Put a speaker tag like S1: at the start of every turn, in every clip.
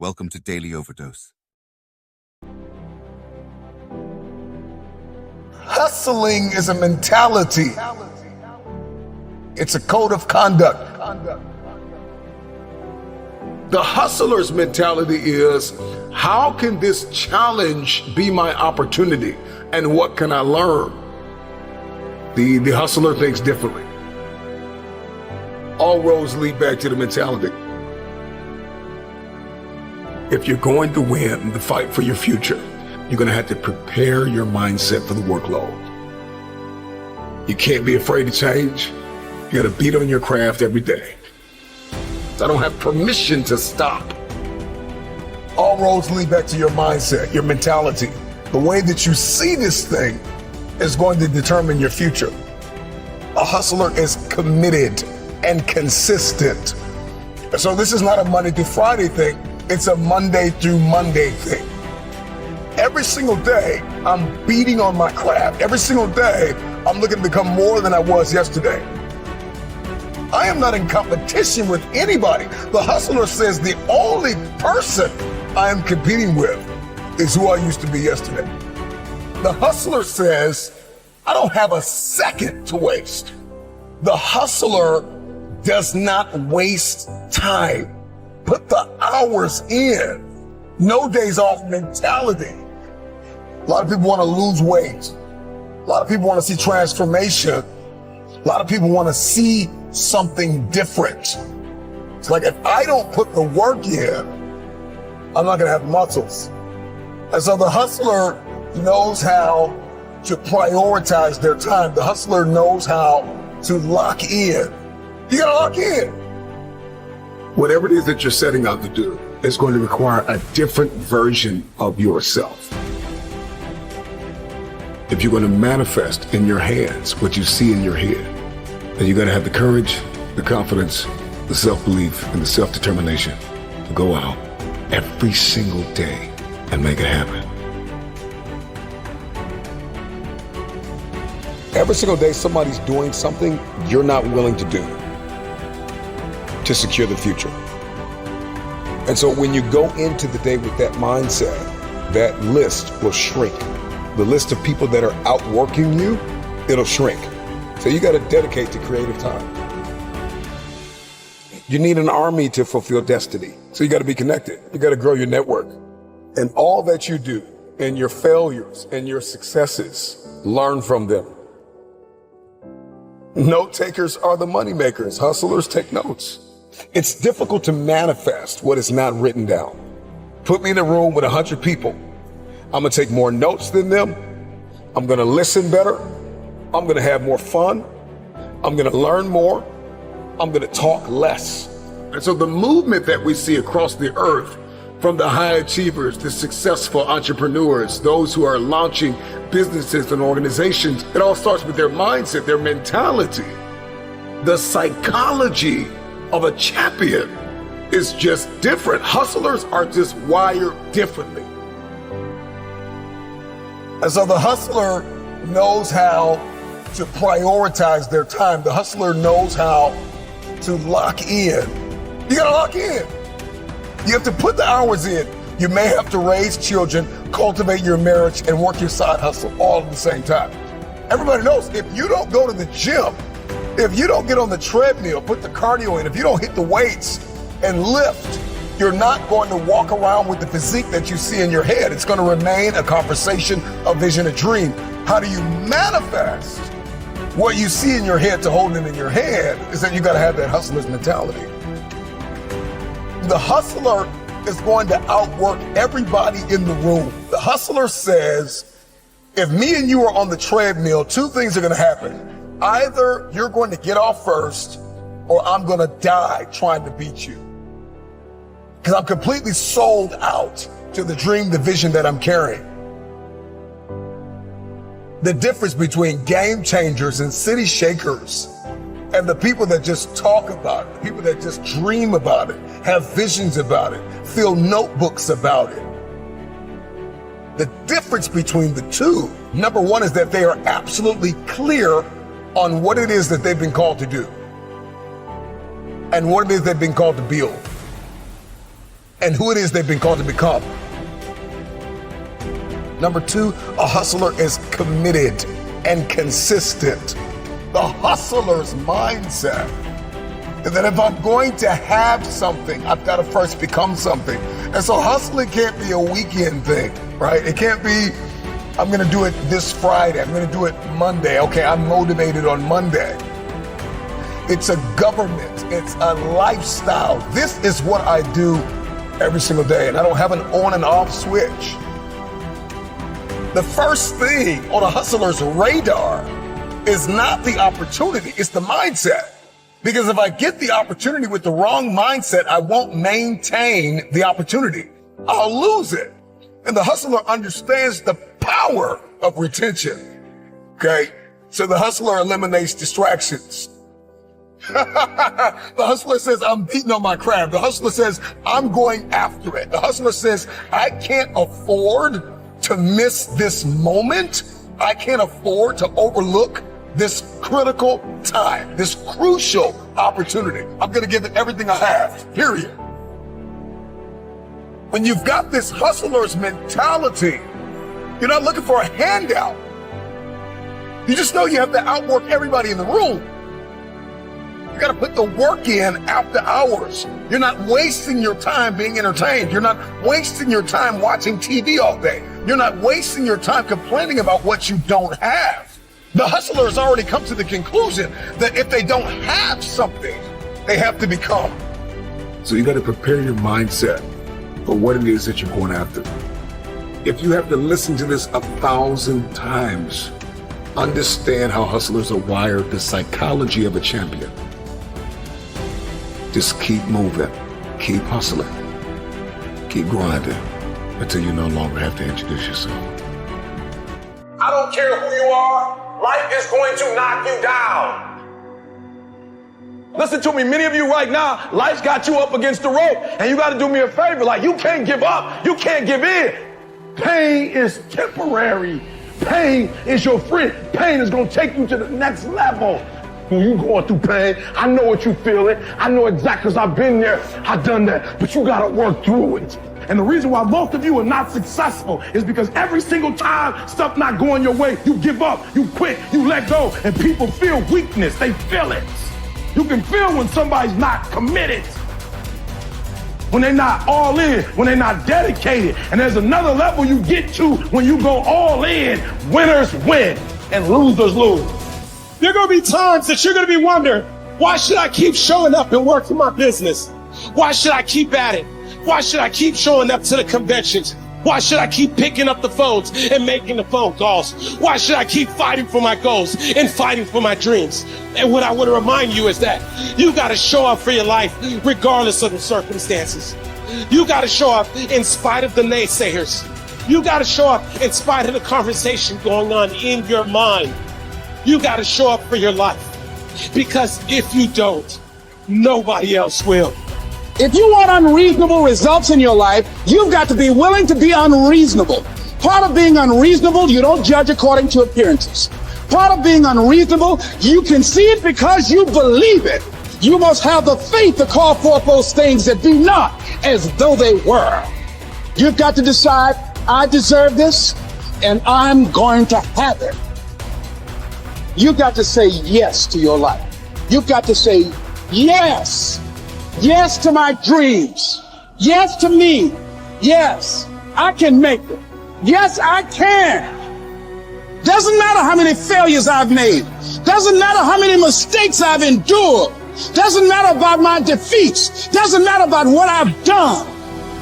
S1: Welcome to Daily Overdose.
S2: Hustling is a mentality. It's a code of conduct. The hustler's mentality is, how can this challenge be my opportunity? And what can I learn? The hustler thinks differently. All roads lead back to the mentality. If you're going to win the fight for your future, you're going to have to prepare your mindset for the workload. You can't be afraid to change. You got to beat on your craft every day. I don't have permission to stop. All roads lead back to your mindset, your mentality. The way that you see this thing is going to determine your future. A hustler is committed and consistent. So this is not a Monday through Friday thing. It's a Monday through Monday thing. Every single day, I'm beating on my craft. Every single day, I'm looking to become more than I was yesterday. I am not in competition with anybody. The hustler says the only person I am competing with is who I used to be yesterday. The hustler says, I don't have a second to waste. The hustler does not waste time. Put the hours in. No days off mentality. A lot of people want to lose weight. A lot of people want to see transformation. A lot of people want to see something different. It's like, if I don't put the work in, I'm not going to have muscles. And so the hustler knows how to prioritize their time. The hustler knows how to lock in. You got to lock in. Whatever it is that you're setting out to do is going to require a different version of yourself. If you're going to manifest in your hands what you see in your head, then you got to have the courage, the confidence, the self-belief, and the self-determination to go out every single day and make it happen. Every single day, somebody's doing something you're not willing to do to secure the future. And so when you go into the day with that mindset, that list will shrink. The list of people that are outworking you, it'll shrink. So you got to dedicate to creative time. You need an army to fulfill destiny. So you got to be connected. You got to grow your network. And all that you do, and your failures and your successes, learn from them. Note takers are the money makers. Hustlers take notes. It's difficult to manifest what is not written down. Put me in a room with 100 people. I'm going to take more notes than them. I'm going to listen better. I'm going to have more fun. I'm going to learn more. I'm going to talk less. And so the movement that we see across the earth, from the high achievers, the successful entrepreneurs, those who are launching businesses and organizations, it all starts with their mindset, their mentality. The psychology of a champion is just different. Hustlers are just wired differently. And so the hustler knows how to prioritize their time. The hustler knows how to lock in. You gotta lock in. You have to put the hours in. You may have to raise children, cultivate your marriage, and work your side hustle all at the same time. Everybody knows, if you don't go to the gym, if you don't get on the treadmill, put the cardio in, if you don't hit the weights and lift, you're not going to walk around with the physique that you see in your head. It's going to remain a conversation, a vision, a dream. How do you manifest what you see in your head to hold it in your head? Is that you got to have that hustler's mentality. The hustler is going to outwork everybody in the room. The hustler says, if me and you are on the treadmill, two things are going to happen. Either you're going to get off first, or I'm going to die trying to beat you. Because I'm completely sold out to the dream, the vision that I'm carrying. The difference between game changers and city shakers and the people that just talk about it, the people that just dream about it, have visions about it, fill notebooks about it. The difference between the two, number one, is that they are absolutely clear on what it is that they've been called to do and what it is they've been called to build. and who it is they've been called to become. Number two, a hustler is committed and consistent. The hustler's mindset is that if I'm going to have something, I've got to first become something. And so hustling can't be a weekend thing, right? It can't be, I'm going to do it this Friday. I'm going to do it Monday. Okay, I'm motivated on Monday. It's a government. It's a lifestyle. This is what I do every single day, and I don't have an on and off switch. The first thing on a hustler's radar is not the opportunity, it's the mindset. Because if I get the opportunity with the wrong mindset, I won't maintain the opportunity. I'll lose it. And the hustler understands the power of retention. Okay? So the hustler eliminates distractions. The hustler says, I'm beating on my craft. The hustler says, I'm going after it. The hustler says, I can't afford to miss this moment. I can't afford to overlook this critical time, this crucial opportunity. I'm going to give it everything I have, period. When you've got this hustler's mentality, you're not looking for a handout. You just know you have to outwork everybody in the room. You got to put the work in after hours. You're not wasting your time being entertained. You're not wasting your time watching TV all day. You're not wasting your time complaining about what you don't have. The hustler has already come to the conclusion that if they don't have something, they have to become. So you got to prepare your mindset for what it is that you're going after. If you have to listen to this 1,000 times, understand how hustlers are wired, the psychology of a champion. Just keep moving, keep hustling, keep grinding until you no longer have to introduce yourself.
S1: I don't care who you are, life is going to knock you down. Listen to me, many of you right now, life's got you up against the rope, and you got to do me a favor. Like, you can't give up, you can't give in. Pain is temporary. Pain is your friend. Pain is going to take you to the next level. When you going through pain, I know what you feeling. I know exactly, because I've been there, I've done that, but you got to work through it. And the reason why most of you are not successful is because every single time stuff not going your way, you give up, you quit, you let go, and people feel weakness. They feel it. You can feel when somebody's not committed, when they're not all in, when they're not dedicated. And there's another level you get to when you go all in. Winners win and losers lose.
S3: There are going to be times that you're going to be wondering, why should I keep showing up and working my business? Why should I keep at it? Why should I keep showing up to the conventions? Why should I keep picking up the phones and making the phone calls? Why should I keep fighting for my goals and fighting for my dreams? And what I want to remind you is that you got to show up for your life regardless of the circumstances. You got to show up in spite of the naysayers. You got to show up in spite of the conversation going on in your mind. You got to show up for your life, because if you don't, nobody else will.
S4: If you want unreasonable results in your life, you've got to be willing to be unreasonable. Part of being unreasonable, you don't judge according to appearances. Part of being unreasonable, you can see it because you believe it. You must have the faith to call forth those things that be not as though they were. You've got to decide, I deserve this, and I'm going to have it. You've got to say yes to your life. You've got to say yes. Yes to my dreams. Yes to me. Yes, I can make it. Yes, I can. Doesn't matter how many failures I've made. Doesn't matter how many mistakes I've endured. Doesn't matter about my defeats. Doesn't matter about what I've done.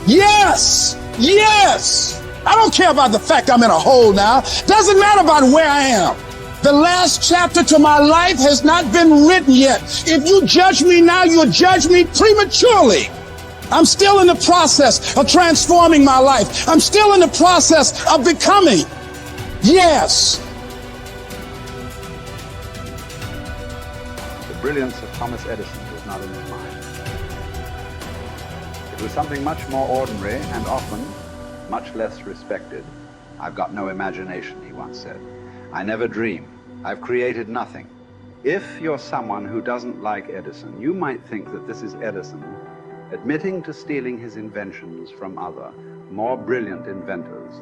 S4: Yes, yes. I don't care about the fact I'm in a hole now. Doesn't matter about where I am. The last chapter to my life has not been written yet. If you judge me now, you'll judge me prematurely. I'm still in the process of transforming my life. I'm still in the process of becoming. Yes.
S5: The brilliance of Thomas Edison was not in his mind. It was something much more ordinary and often much less respected. I've got no imagination, he once said. I never dream. I've created nothing. If you're someone who doesn't like Edison, you might think that this is Edison admitting to stealing his inventions from other, more brilliant inventors,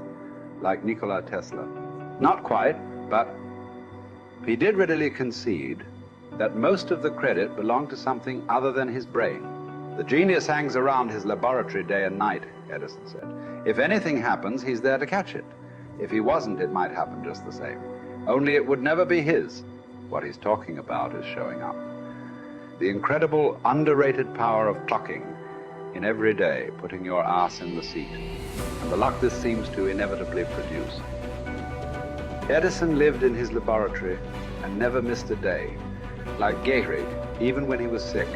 S5: like Nikola Tesla. Not quite, but he did readily concede that most of the credit belonged to something other than his brain. The genius hangs around his laboratory day and night, Edison said. If anything happens, he's there to catch it. If he wasn't, it might happen just the same. Only it would never be his. What he's talking about is showing up. The incredible, underrated power of clocking in every day, putting your ass in the seat, and the luck this seems to inevitably produce. Edison lived in his laboratory and never missed a day. Like Gehrig, even when he was sick,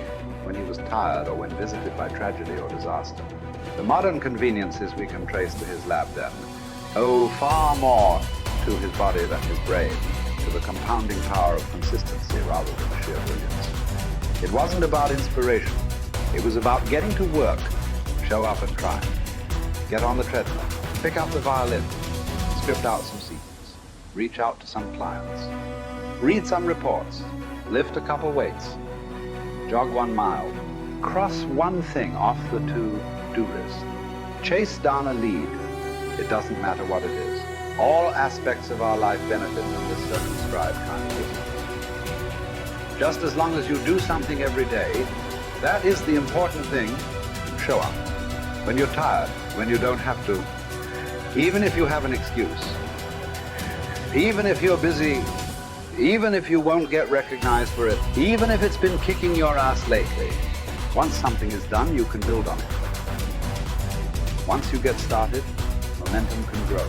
S5: when he was tired, or when visited by tragedy or disaster. The modern conveniences we can trace to his lab then owe far more to his body than his brain, to the compounding power of consistency rather than sheer brilliance. It wasn't about inspiration. It was about getting to work, show up and try. Get on the treadmill, pick up the violin, script out some scenes, reach out to some clients, read some reports, lift a couple weights, jog 1 mile, cross one thing off the to-do list, chase down a lead. It doesn't matter what it is. All aspects of our life benefit from this circumscribed kind of business. Just as long as you do something every day, that is the important thing. Show up. When you're tired, when you don't have to, even if you have an excuse, even if you're busy, even if you won't get recognized for it, even if it's been kicking your ass lately, once something is done, you can build on it. Once you get started, momentum can grow.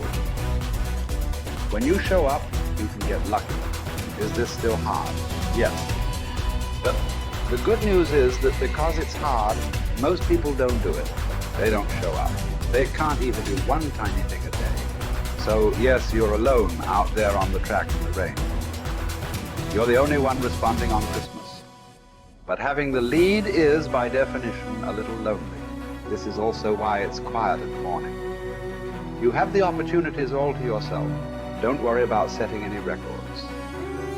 S5: When you show up, you can get lucky. Is this still hard? Yes. But the good news is that because it's hard, most people don't do it. They don't show up. They can't even do one tiny thing a day. So yes, you're alone out there on the track in the rain. You're the only one responding on Christmas. But having the lead is, by definition, a little lonely. This is also why it's quiet in the morning. You have the opportunities all to yourself. Don't worry about setting any records.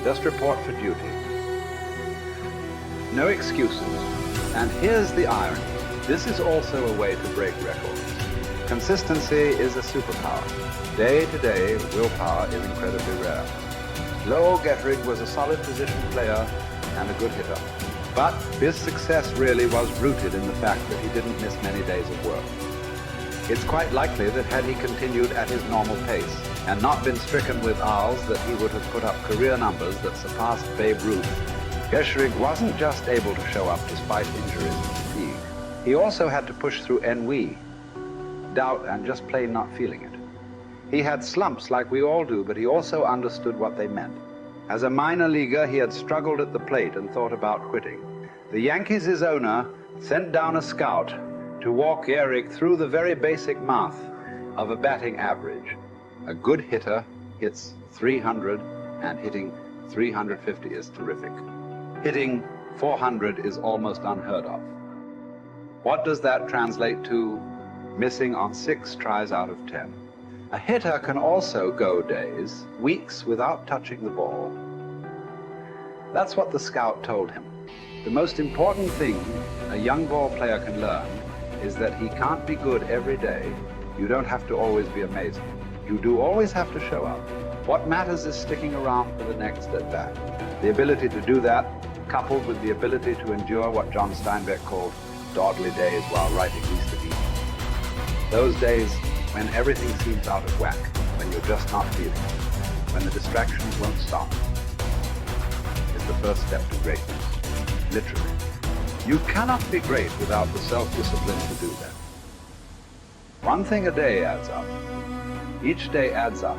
S5: Just report for duty. No excuses. And here's the irony. This is also a way to break records. Consistency is a superpower. Day to day, willpower is incredibly rare. Lowell Gehrig was a solid position player and a good hitter. But his success really was rooted in the fact that he didn't miss many days of work. It's quite likely that had he continued at his normal pace and not been stricken with R's, that he would have put up career numbers that surpassed Babe Ruth. Gehrig wasn't just able to show up despite injuries and fatigue. He also had to push through ennui, doubt, and just plain not feeling it. He had slumps like we all do, but he also understood what they meant. As a minor leaguer, he had struggled at the plate and thought about quitting. The Yankees' owner sent down a scout to walk Gehrig through the very basic math of a batting average. A good hitter hits 300, and hitting 350 is terrific. Hitting 400 is almost unheard of. What does that translate to? Missing on 6 tries out of 10. A hitter can also go days, weeks without touching the ball. That's what the scout told him. The most important thing a young ball player can learn is that he can't be good every day. You don't have to always be amazing. You do always have to show up. What matters is sticking around for the next at-bat. The ability to do that, coupled with the ability to endure what John Steinbeck called dawdly days while writing East of Eden. Those days when everything seems out of whack, when you're just not feeling it, when the distractions won't stop, is the first step to greatness. Literally. You cannot be great without the self-discipline to do that. One thing a day adds up. Each day adds up.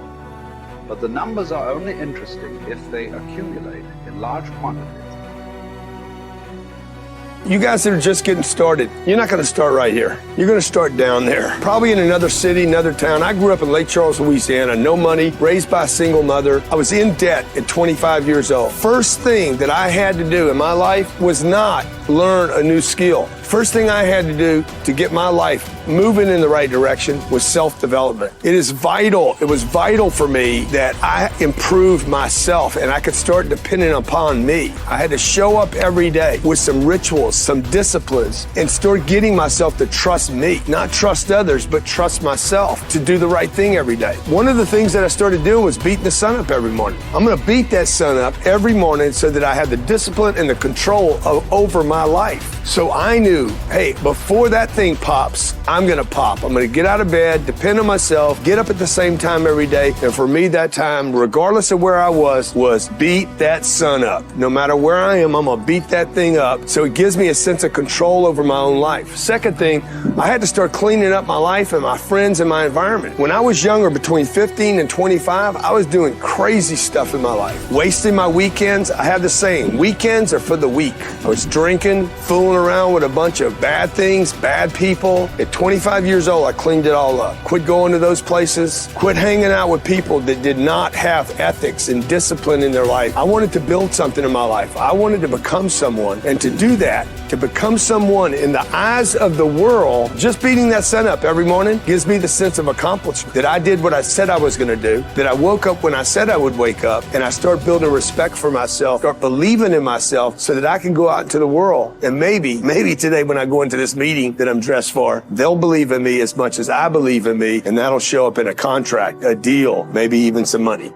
S5: But the numbers are only interesting if they accumulate in large quantities.
S1: You guys that are just getting started, you're not going to start right here. You're going to start down there, probably in another city, another town. I grew up in Lake Charles, Louisiana, no money, raised by a single mother. I was in debt at 25 years old. First thing that I had to do in my life was not learn a new skill. First thing I had to do to get my life moving in the right direction was self-development. It is vital. It was vital for me that I improved myself and I could start depending upon me. I had to show up every day with some rituals, some disciplines, and start getting myself to trust me, not trust others, but trust myself to do the right thing every day. One of the things that I started doing was beating the sun up every morning. I'm going to beat that sun up every morning so that I have the discipline and the control over my life. So I knew, hey, before that thing pops, I'm going to pop. I'm going to get out of bed, depend on myself, get up at the same time every day. And for me, that time, regardless of where I was beat that sun up. No matter where I am, I'm going to beat that thing up. So it gives me a sense of control over my own life. Second thing, I had to start cleaning up my life and my friends and my environment. When I was younger, between 15 and 25, I was doing crazy stuff in my life. Wasting my weekends. I have the saying, weekends are for the weak. I was drinking, fooling around with a bunch of bad things, bad people. At 25 years old, I cleaned it all up. Quit going to those places. Quit hanging out with people that did not have ethics and discipline in their life. I wanted to build something in my life. I wanted to become someone. And to do that, to become someone in the eyes of the world, just beating that sun up every morning gives me the sense of accomplishment. That I did what I said I was going to do. That I woke up when I said I would wake up. And I start building respect for myself. Start believing in myself so that I can go out into the world. And maybe today when I go into this meeting that I'm dressed for, they'll believe in me as much as I believe in me. And that'll show up in a contract, a deal, maybe even some money.